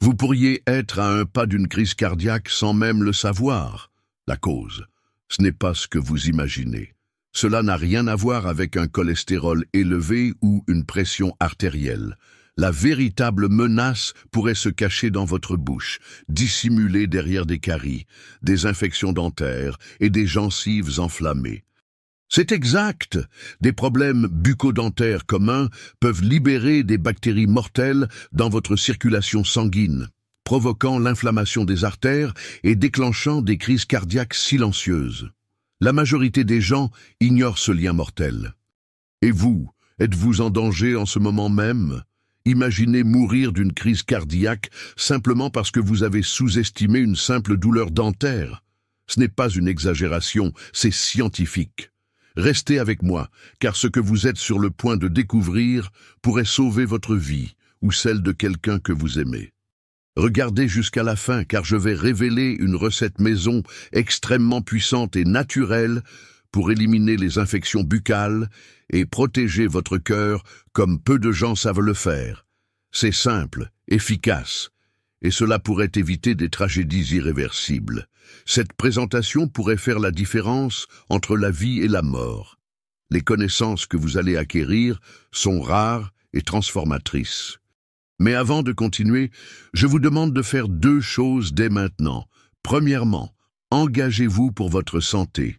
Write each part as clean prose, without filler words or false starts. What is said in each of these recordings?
Vous pourriez être à un pas d'une crise cardiaque sans même le savoir. La cause, ce n'est pas ce que vous imaginez. Cela n'a rien à voir avec un cholestérol élevé ou une pression artérielle. La véritable menace pourrait se cacher dans votre bouche, dissimulée derrière des caries, des infections dentaires et des gencives enflammées. C'est exact. Des problèmes bucco-dentaires communs peuvent libérer des bactéries mortelles dans votre circulation sanguine, provoquant l'inflammation des artères et déclenchant des crises cardiaques silencieuses. La majorité des gens ignorent ce lien mortel. Et vous, êtes-vous en danger en ce moment même? Imaginez mourir d'une crise cardiaque simplement parce que vous avez sous-estimé une simple douleur dentaire. Ce n'est pas une exagération, c'est scientifique. Restez avec moi, car ce que vous êtes sur le point de découvrir pourrait sauver votre vie ou celle de quelqu'un que vous aimez. Regardez jusqu'à la fin, car je vais révéler une recette maison extrêmement puissante et naturelle pour éliminer les infections buccales et protéger votre cœur comme peu de gens savent le faire. C'est simple, efficace, et cela pourrait éviter des tragédies irréversibles. Cette présentation pourrait faire la différence entre la vie et la mort. Les connaissances que vous allez acquérir sont rares et transformatrices. Mais avant de continuer, je vous demande de faire 2 choses dès maintenant. Premièrement, engagez-vous pour votre santé.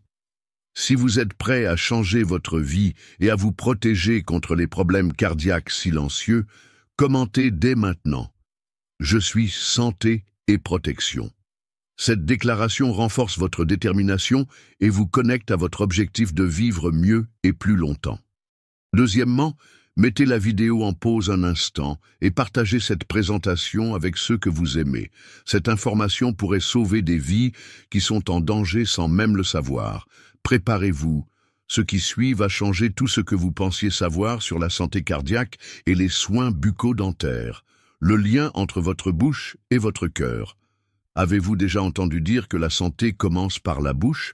Si vous êtes prêt à changer votre vie et à vous protéger contre les problèmes cardiaques silencieux, commentez dès maintenant. Je suis santé et protection. Cette déclaration renforce votre détermination et vous connecte à votre objectif de vivre mieux et plus longtemps. Deuxièmement, mettez la vidéo en pause un instant et partagez cette présentation avec ceux que vous aimez. Cette information pourrait sauver des vies qui sont en danger sans même le savoir. Préparez-vous. Ce qui suit va changer tout ce que vous pensiez savoir sur la santé cardiaque et les soins bucco-dentaires. Le lien entre votre bouche et votre cœur. Avez-vous déjà entendu dire que la santé commence par la bouche?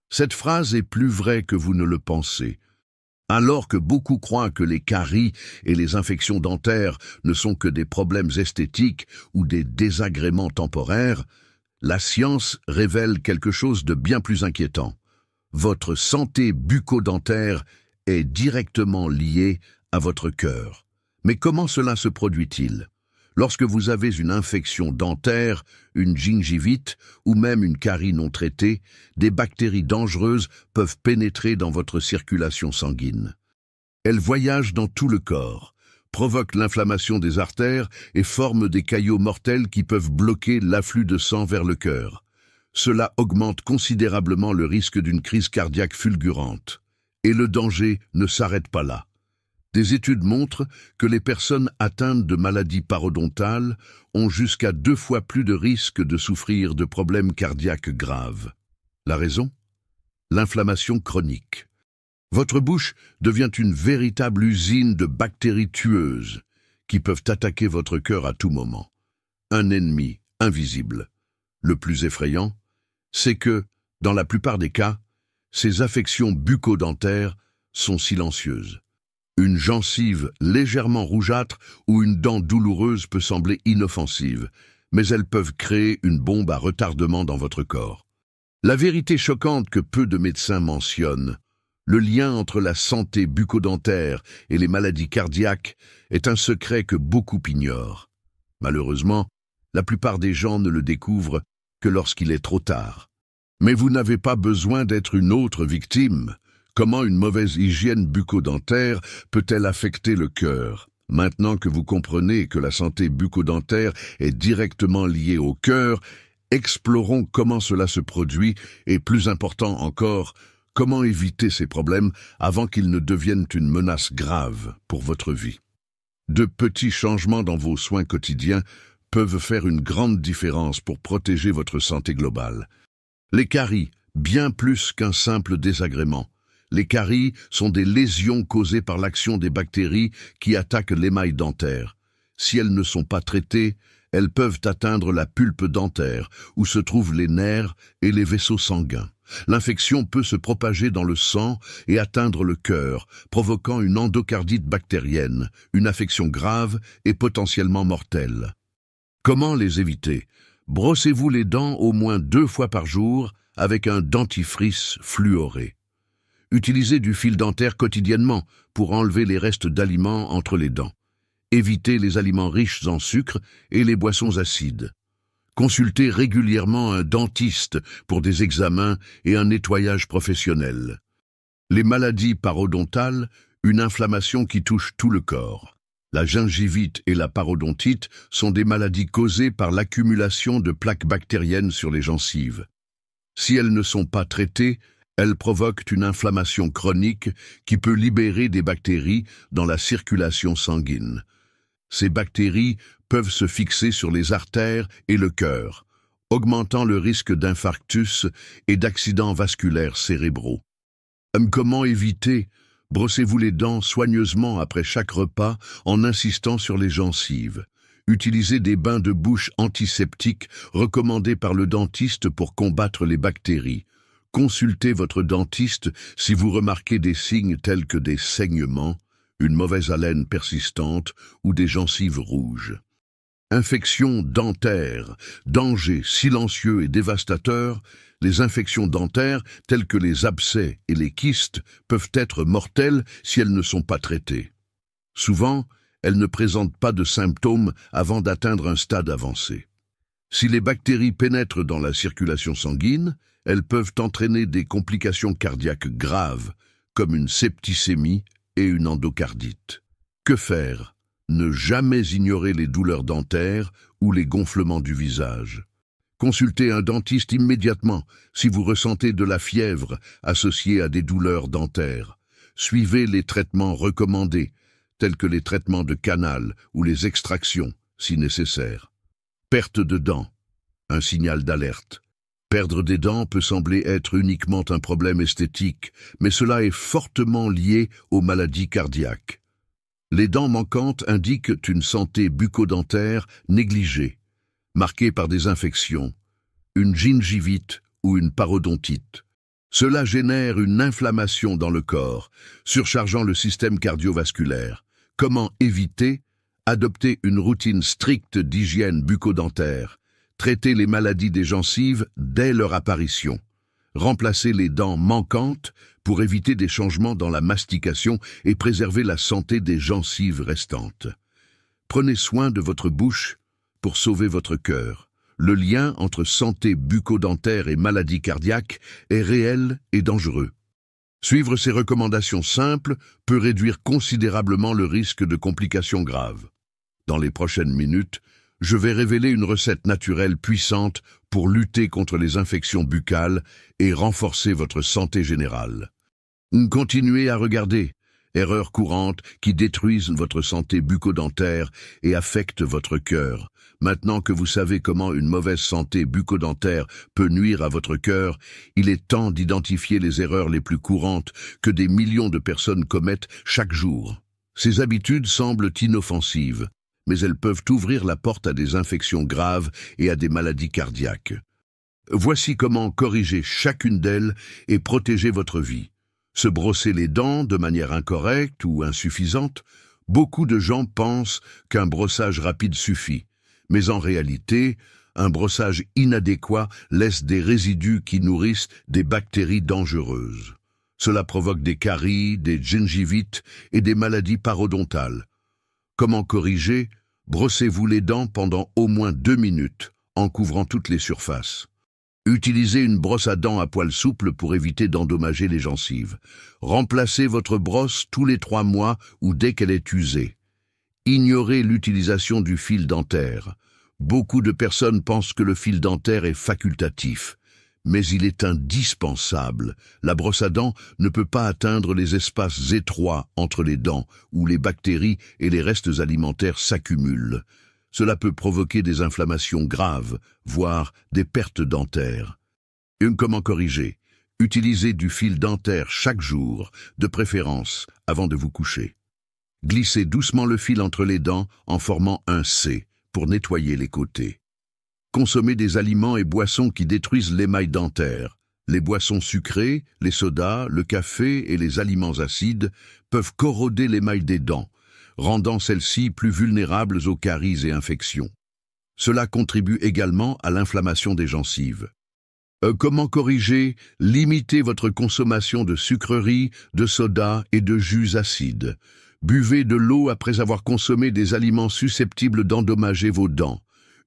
Cette phrase est plus vraie que vous ne le pensez. Alors que beaucoup croient que les caries et les infections dentaires ne sont que des problèmes esthétiques ou des désagréments temporaires, la science révèle quelque chose de bien plus inquiétant. Votre santé bucco-dentaire est directement liée à votre cœur. Mais comment cela se produit-il? Lorsque vous avez une infection dentaire, une gingivite ou même une carie non traitée, des bactéries dangereuses peuvent pénétrer dans votre circulation sanguine. Elles voyagent dans tout le corps, provoquent l'inflammation des artères et forment des caillots mortels qui peuvent bloquer l'afflux de sang vers le cœur. Cela augmente considérablement le risque d'une crise cardiaque fulgurante. Et le danger ne s'arrête pas là. Des études montrent que les personnes atteintes de maladies parodontales ont jusqu'à 2 fois plus de risques de souffrir de problèmes cardiaques graves. La raison? L'inflammation chronique. Votre bouche devient une véritable usine de bactéries tueuses qui peuvent attaquer votre cœur à tout moment. Un ennemi invisible. Le plus effrayant, c'est que, dans la plupart des cas, ces affections bucco-dentaires sont silencieuses. Une gencive légèrement rougeâtre ou une dent douloureuse peut sembler inoffensive, mais elles peuvent créer une bombe à retardement dans votre corps. La vérité choquante que peu de médecins mentionnent, le lien entre la santé bucco-dentaire et les maladies cardiaques est un secret que beaucoup ignorent. Malheureusement, la plupart des gens ne le découvrent que lorsqu'il est trop tard. Mais vous n'avez pas besoin d'être une autre victime. Comment une mauvaise hygiène bucco-dentaire peut-elle affecter le cœur? Maintenant que vous comprenez que la santé bucco-dentaire est directement liée au cœur, explorons comment cela se produit et, plus important encore, comment éviter ces problèmes avant qu'ils ne deviennent une menace grave pour votre vie. De petits changements dans vos soins quotidiens peuvent faire une grande différence pour protéger votre santé globale. Les caries, bien plus qu'un simple désagrément. Les caries sont des lésions causées par l'action des bactéries qui attaquent l'émail dentaire. Si elles ne sont pas traitées, elles peuvent atteindre la pulpe dentaire, où se trouvent les nerfs et les vaisseaux sanguins. L'infection peut se propager dans le sang et atteindre le cœur, provoquant une endocardite bactérienne, une affection grave et potentiellement mortelle. Comment les éviter? Brossez-vous les dents au moins 2 fois par jour avec un dentifrice fluoré. Utilisez du fil dentaire quotidiennement pour enlever les restes d'aliments entre les dents. Évitez les aliments riches en sucre et les boissons acides. Consultez régulièrement un dentiste pour des examens et un nettoyage professionnel. Les maladies parodontales, une inflammation qui touche tout le corps. La gingivite et la parodontite sont des maladies causées par l'accumulation de plaques bactériennes sur les gencives. Si elles ne sont pas traitées, elles provoquent une inflammation chronique qui peut libérer des bactéries dans la circulation sanguine. Ces bactéries peuvent se fixer sur les artères et le cœur, augmentant le risque d'infarctus et d'accidents vasculaires cérébraux. Comment éviter? Brossez-vous les dents soigneusement après chaque repas en insistant sur les gencives. Utilisez des bains de bouche antiseptiques recommandés par le dentiste pour combattre les bactéries. Consultez votre dentiste si vous remarquez des signes tels que des saignements, une mauvaise haleine persistante ou des gencives rouges. Infections dentaires, danger silencieux et dévastateur. Les infections dentaires, telles que les abcès et les kystes, peuvent être mortelles si elles ne sont pas traitées. Souvent, elles ne présentent pas de symptômes avant d'atteindre un stade avancé. Si les bactéries pénètrent dans la circulation sanguine, elles peuvent entraîner des complications cardiaques graves, comme une septicémie et une endocardite. Que faire? Ne jamais ignorer les douleurs dentaires ou les gonflements du visage. Consultez un dentiste immédiatement si vous ressentez de la fièvre associée à des douleurs dentaires. Suivez les traitements recommandés, tels que les traitements de canal ou les extractions, si nécessaire. Perte de dents, un signal d'alerte. Perdre des dents peut sembler être uniquement un problème esthétique, mais cela est fortement lié aux maladies cardiaques. Les dents manquantes indiquent une santé bucco-dentaire négligée, marquée par des infections, une gingivite ou une parodontite. Cela génère une inflammation dans le corps, surchargeant le système cardiovasculaire. Comment éviter? Adopter une routine stricte d'hygiène bucco-dentaire. Traiter les maladies des gencives dès leur apparition. Remplacer les dents manquantes pour éviter des changements dans la mastication et préserver la santé des gencives restantes. Prenez soin de votre bouche pour sauver votre cœur. Le lien entre santé bucco-dentaire et maladie cardiaque est réel et dangereux. Suivre ces recommandations simples peut réduire considérablement le risque de complications graves. Dans les prochaines minutes, je vais révéler une recette naturelle puissante pour lutter contre les infections buccales et renforcer votre santé générale. Continuez à regarder. Erreurs courantes qui détruisent votre santé bucco-dentaire et affectent votre cœur. Maintenant que vous savez comment une mauvaise santé bucco-dentaire peut nuire à votre cœur, il est temps d'identifier les erreurs les plus courantes que des millions de personnes commettent chaque jour. Ces habitudes semblent inoffensives, mais elles peuvent ouvrir la porte à des infections graves et à des maladies cardiaques. Voici comment corriger chacune d'elles et protéger votre vie. Se brosser les dents de manière incorrecte ou insuffisante. Beaucoup de gens pensent qu'un brossage rapide suffit, mais en réalité, un brossage inadéquat laisse des résidus qui nourrissent des bactéries dangereuses. Cela provoque des caries, des gingivites et des maladies parodontales. Comment corriger? Brossez-vous les dents pendant au moins 2 minutes, en couvrant toutes les surfaces. Utilisez une brosse à dents à poil souple pour éviter d'endommager les gencives. Remplacez votre brosse tous les 3 mois ou dès qu'elle est usée. Ignorez l'utilisation du fil dentaire. Beaucoup de personnes pensent que le fil dentaire est facultatif, mais il est indispensable. La brosse à dents ne peut pas atteindre les espaces étroits entre les dents où les bactéries et les restes alimentaires s'accumulent. Cela peut provoquer des inflammations graves, voire des pertes dentaires. Comment corriger? Utilisez du fil dentaire chaque jour, de préférence avant de vous coucher. Glissez doucement le fil entre les dents en formant un C pour nettoyer les côtés. Consommez des aliments et boissons qui détruisent l'émail dentaire. Les boissons sucrées, les sodas, le café et les aliments acides peuvent corroder l'émail des dents, rendant celles-ci plus vulnérables aux caries et infections. Cela contribue également à l'inflammation des gencives. Comment corriger? Limitez votre consommation de sucreries, de soda et de jus acides. Buvez de l'eau après avoir consommé des aliments susceptibles d'endommager vos dents.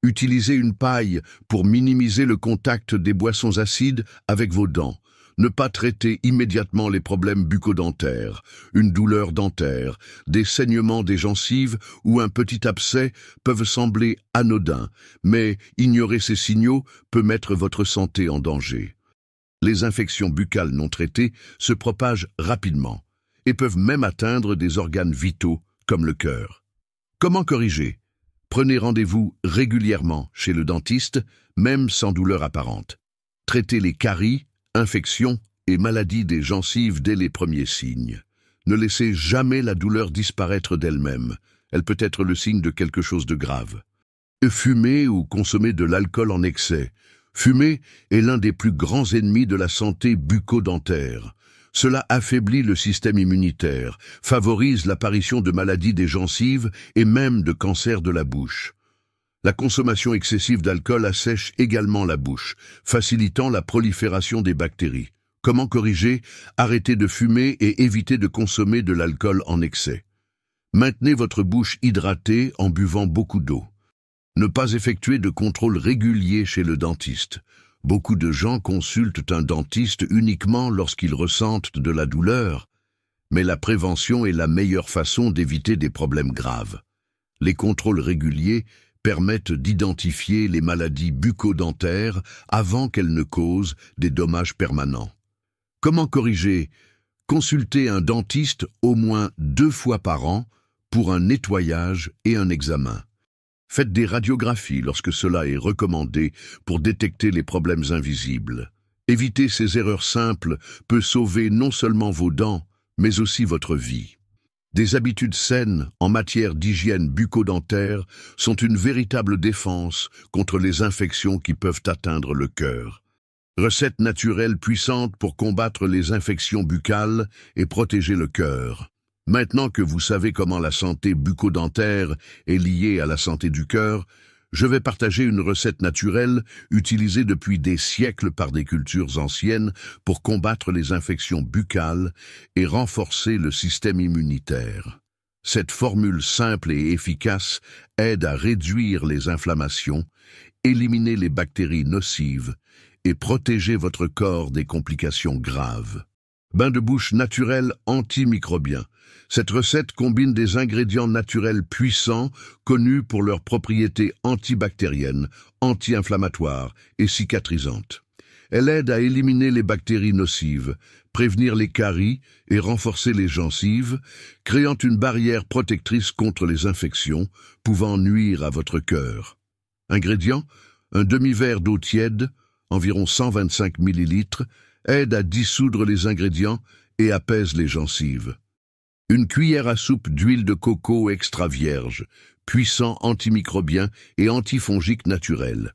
Utilisez une paille pour minimiser le contact des boissons acides avec vos dents. Ne pas traiter immédiatement les problèmes bucco-dentaires, une douleur dentaire, des saignements des gencives ou un petit abcès peuvent sembler anodins, mais ignorer ces signaux peut mettre votre santé en danger. Les infections buccales non traitées se propagent rapidement et peuvent même atteindre des organes vitaux comme le cœur. Comment corriger? Prenez rendez-vous régulièrement chez le dentiste, même sans douleur apparente. Traitez les caries, infections et maladies des gencives dès les premiers signes. Ne laissez jamais la douleur disparaître d'elle-même. Elle peut être le signe de quelque chose de grave. Fumer ou consommer de l'alcool en excès. Fumer est l'un des plus grands ennemis de la santé bucco-dentaire. Cela affaiblit le système immunitaire, favorise l'apparition de maladies des gencives et même de cancers de la bouche. La consommation excessive d'alcool assèche également la bouche, facilitant la prolifération des bactéries. Comment corriger? Arrêtez de fumer et évitez de consommer de l'alcool en excès. Maintenez votre bouche hydratée en buvant beaucoup d'eau. Ne pas effectuer de contrôle régulier chez le dentiste. Beaucoup de gens consultent un dentiste uniquement lorsqu'ils ressentent de la douleur, mais la prévention est la meilleure façon d'éviter des problèmes graves. Les contrôles réguliers permettent d'identifier les maladies bucco-dentaires avant qu'elles ne causent des dommages permanents. Comment corriger? Consultez un dentiste au moins 2 fois par an pour un nettoyage et un examen. Faites des radiographies lorsque cela est recommandé pour détecter les problèmes invisibles. Éviter ces erreurs simples peut sauver non seulement vos dents, mais aussi votre vie. Des habitudes saines en matière d'hygiène bucco-dentaire sont une véritable défense contre les infections qui peuvent atteindre le cœur. Recettes naturelles puissantes pour combattre les infections buccales et protéger le cœur. Maintenant que vous savez comment la santé bucco-dentaire est liée à la santé du cœur, je vais partager une recette naturelle utilisée depuis des siècles par des cultures anciennes pour combattre les infections buccales et renforcer le système immunitaire. Cette formule simple et efficace aide à réduire les inflammations, éliminer les bactéries nocives et protéger votre corps des complications graves. Bain de bouche naturel antimicrobien. Cette recette combine des ingrédients naturels puissants, connus pour leurs propriétés antibactériennes, anti-inflammatoires et cicatrisantes. Elle aide à éliminer les bactéries nocives, prévenir les caries et renforcer les gencives, créant une barrière protectrice contre les infections, pouvant nuire à votre cœur. Ingrédients: un demi-verre d'eau tiède, environ 125 ml, aide à dissoudre les ingrédients et apaise les gencives. Une cuillère à soupe d'huile de coco extra vierge, puissant antimicrobien et antifongique naturel.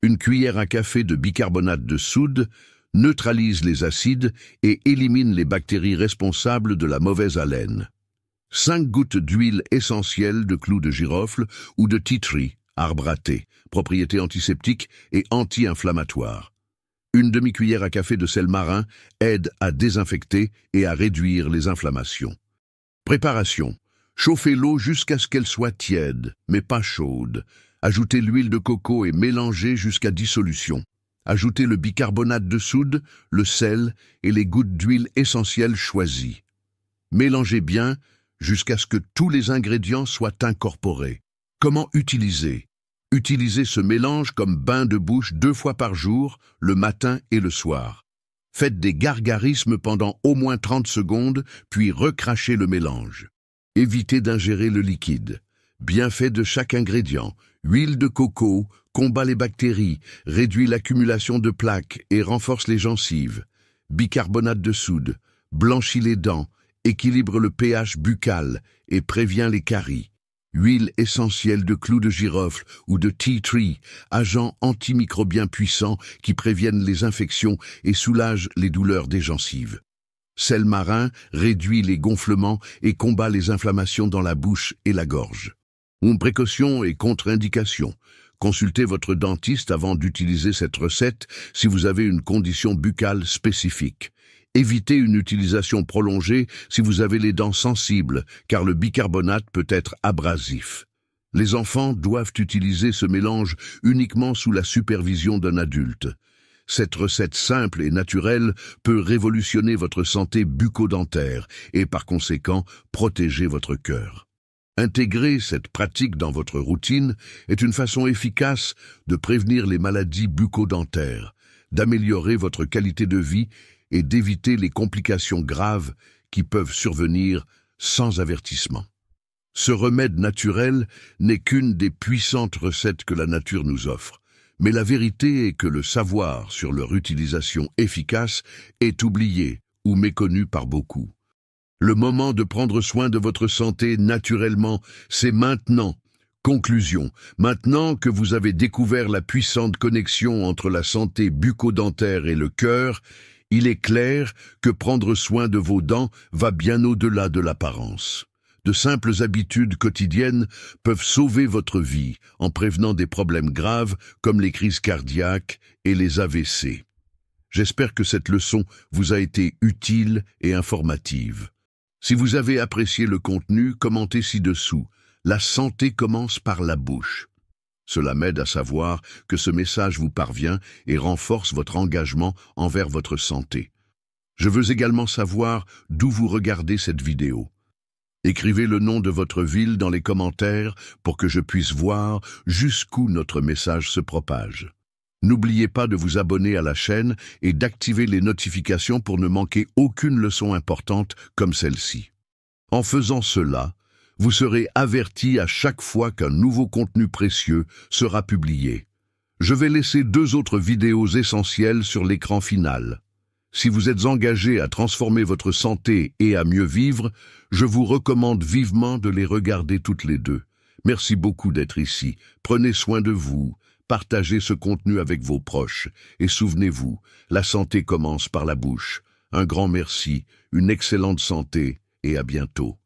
Une cuillère à café de bicarbonate de soude neutralise les acides et élimine les bactéries responsables de la mauvaise haleine. 5 gouttes d'huile essentielle de clous de girofle ou de tea tree, arbre à thé, propriétés antiseptiques et anti-inflammatoires. Une demi-cuillère à café de sel marin aide à désinfecter et à réduire les inflammations. Préparation. Chauffez l'eau jusqu'à ce qu'elle soit tiède, mais pas chaude. Ajoutez l'huile de coco et mélangez jusqu'à dissolution. Ajoutez le bicarbonate de soude, le sel et les gouttes d'huile essentielle choisies. Mélangez bien jusqu'à ce que tous les ingrédients soient incorporés. Comment utiliser? Utilisez ce mélange comme bain de bouche 2 fois par jour, le matin et le soir. Faites des gargarismes pendant au moins 30 secondes, puis recrachez le mélange. Évitez d'ingérer le liquide. Bienfait de chaque ingrédient. Huile de coco combat les bactéries, réduit l'accumulation de plaques et renforce les gencives. Bicarbonate de soude blanchit les dents, équilibre le pH buccal et prévient les caries. Huile essentielle de clous de girofle ou de tea tree, agents antimicrobiens puissants qui préviennent les infections et soulagent les douleurs des gencives. Sel marin réduit les gonflements et combat les inflammations dans la bouche et la gorge. Précautions et contre-indications. Consultez votre dentiste avant d'utiliser cette recette si vous avez une condition buccale spécifique. Évitez une utilisation prolongée si vous avez les dents sensibles, car le bicarbonate peut être abrasif. Les enfants doivent utiliser ce mélange uniquement sous la supervision d'un adulte. Cette recette simple et naturelle peut révolutionner votre santé bucco-dentaire et par conséquent protéger votre cœur. Intégrer cette pratique dans votre routine est une façon efficace de prévenir les maladies bucco-dentaires, d'améliorer votre qualité de vie et d'éviter les complications graves qui peuvent survenir sans avertissement. Ce remède naturel n'est qu'une des puissantes recettes que la nature nous offre, mais la vérité est que le savoir sur leur utilisation efficace est oublié ou méconnu par beaucoup. Le moment de prendre soin de votre santé naturellement, c'est maintenant. Conclusion. Maintenant que vous avez découvert la puissante connexion entre la santé bucco-dentaire et le cœur, il est clair que prendre soin de vos dents va bien au-delà de l'apparence. De simples habitudes quotidiennes peuvent sauver votre vie en prévenant des problèmes graves comme les crises cardiaques et les AVC. J'espère que cette leçon vous a été utile et informative. Si vous avez apprécié le contenu, commentez ci-dessous. La santé commence par la bouche. Cela m'aide à savoir que ce message vous parvient et renforce votre engagement envers votre santé. Je veux également savoir d'où vous regardez cette vidéo. Écrivez le nom de votre ville dans les commentaires pour que je puisse voir jusqu'où notre message se propage. N'oubliez pas de vous abonner à la chaîne et d'activer les notifications pour ne manquer aucune leçon importante comme celle-ci. En faisant cela, vous serez averti à chaque fois qu'un nouveau contenu précieux sera publié. Je vais laisser 2 autres vidéos essentielles sur l'écran final. Si vous êtes engagé à transformer votre santé et à mieux vivre, je vous recommande vivement de les regarder toutes les 2. Merci beaucoup d'être ici. Prenez soin de vous, partagez ce contenu avec vos proches et souvenez-vous, la santé commence par la bouche. Un grand merci, une excellente santé et à bientôt.